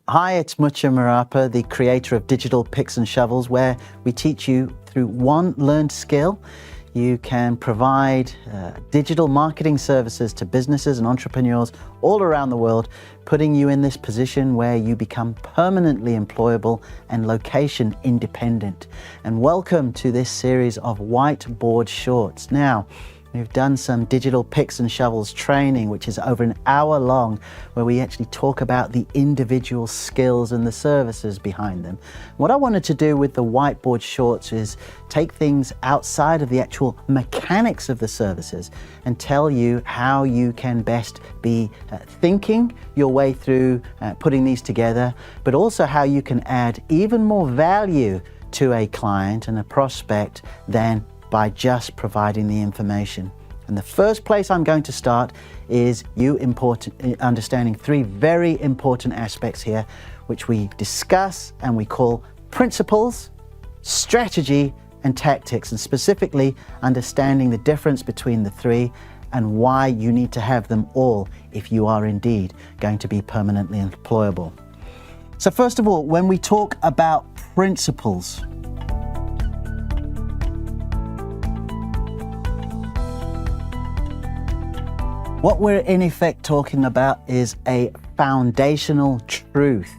Hi, it's Mucha Marapa, the creator of Digital Picks and Shovels, where we teach you through one learned skill. You can provide digital marketing services to businesses and entrepreneurs all around the world, putting you in this position where you become permanently employable and location independent. And welcome to this series of Whiteboard Shorts. Now, we've done some Digital Picks and Shovels training, which is over an hour long, where we actually talk about the individual skills and the services behind them. What I wanted to do with the Whiteboard Shorts is take things outside of the actual mechanics of the services and tell you how you can best be thinking your way through putting these together, but also how you can add even more value to a client and a prospect than by just providing the information. And the first place I'm going to start is understanding three very important aspects here, which we discuss and we call principles, strategy, and tactics, and specifically understanding the difference between the three and why you need to have them all if you are indeed going to be permanently employable. So first of all, when we talk about principles, what we're in effect talking about is a foundational truth.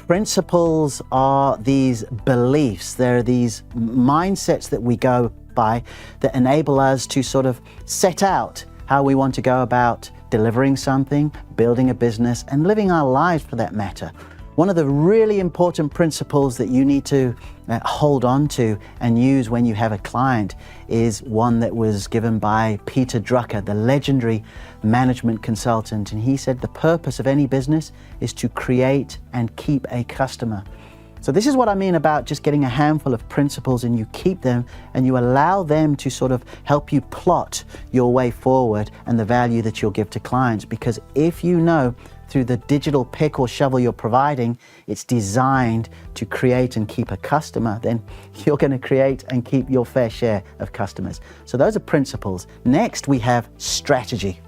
Principles are these beliefs, they're these mindsets that we go by that enable us to sort of set out how we want to go about delivering something, building a business, and living our lives for that matter. One of the really important principles that you need to hold on to and use when you have a client is one that was given by Peter Drucker, the legendary management consultant. And he said the purpose of any business is to create and keep a customer. So this is what I mean about just getting a handful of principles and you keep them and you allow them to sort of help you plot your way forward and the value that you'll give to clients. Because if you know through the digital pick or shovel you're providing, it's designed to create and keep a customer, then you're going to create and keep your fair share of customers. So those are principles. Next, we have strategy.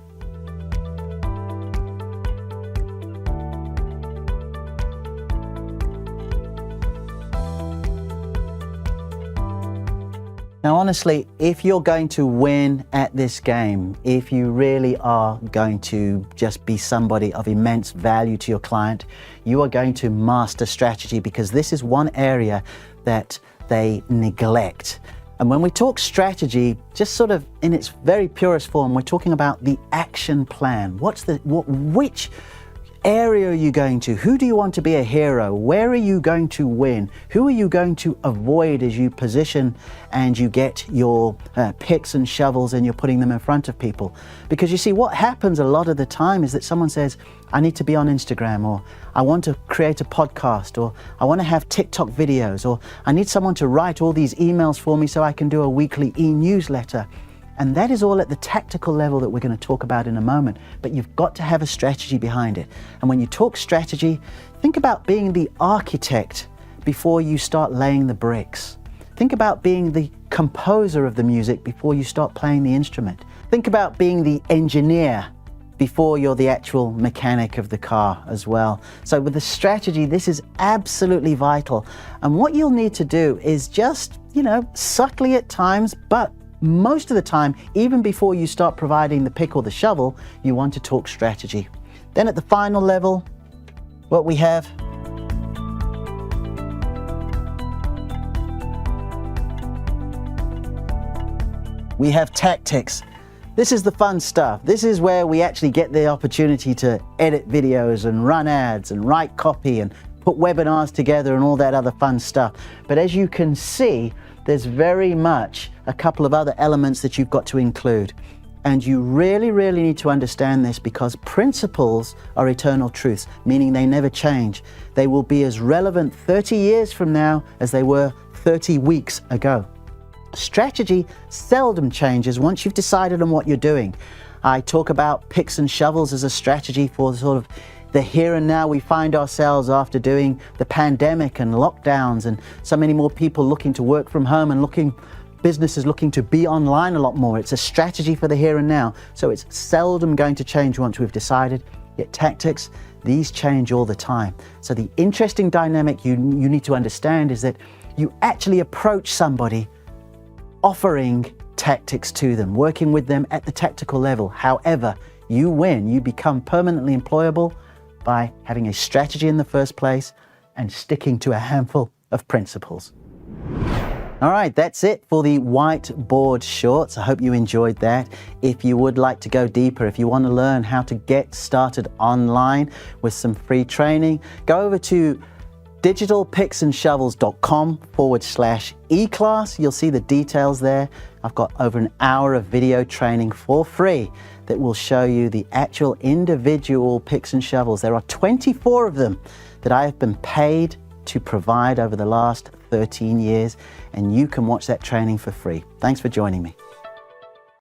Now, honestly, if you're going to win at this game, if you really are going to just be somebody of immense value to your client, you are going to master strategy, because this is one area that they neglect. And when we talk strategy, just sort of in its very purest form, we're talking about the action plan. Which area are you going to? Who do you want to be a hero? Where are you going to win? Who are you going to avoid as you position and you get your picks and shovels and you're putting them in front of people? Because you see, what happens a lot of the time is that someone says, I need to be on Instagram, or I want to create a podcast, or I want to have TikTok videos, or I need someone to write all these emails for me so I can do a weekly e-newsletter. And that is all at the tactical level that we're going to talk about in a moment. But you've got to have a strategy behind it. And when you talk strategy, think about being the architect before you start laying the bricks. Think about being the composer of the music before you start playing the instrument. Think about being the engineer before you're the actual mechanic of the car as well. So with the strategy, this is absolutely vital. And what you'll need to do is just, subtly at times, but most of the time, even before you start providing the pick or the shovel, you want to talk strategy. Then at the final level, what we have tactics. This is the fun stuff. This is where we actually get the opportunity to edit videos and run ads and write copy and put webinars together and all that other fun stuff. But as you can see, there's very much a couple of other elements that you've got to include. And you really, really need to understand this, because principles are eternal truths, meaning they never change. They will be as relevant 30 years from now as they were 30 weeks ago. Strategy seldom changes once you've decided on what you're doing. I talk about picks and shovels as a strategy for sort of the here and now we find ourselves after doing the pandemic and lockdowns and so many more people looking to work from home and businesses looking to be online a lot more. It's a strategy for the here and now. So it's seldom going to change once we've decided. Yet tactics, these change all the time. So the interesting dynamic you need to understand is that you actually approach somebody offering tactics to them, working with them at the tactical level. However, you win. You become permanently employable by having a strategy in the first place and sticking to a handful of principles. All right, that's it for the Whiteboard Shorts. I hope you enjoyed that. If you would like to go deeper, if you want to learn how to get started online with some free training, go over to digitalpicksandShovels.com/e-class. You'll see the details there. I've got over an hour of video training for free that will show you the actual individual picks and shovels. There are 24 of them that I have been paid to provide over the last 13 years, and you can watch that training for free. Thanks for joining me.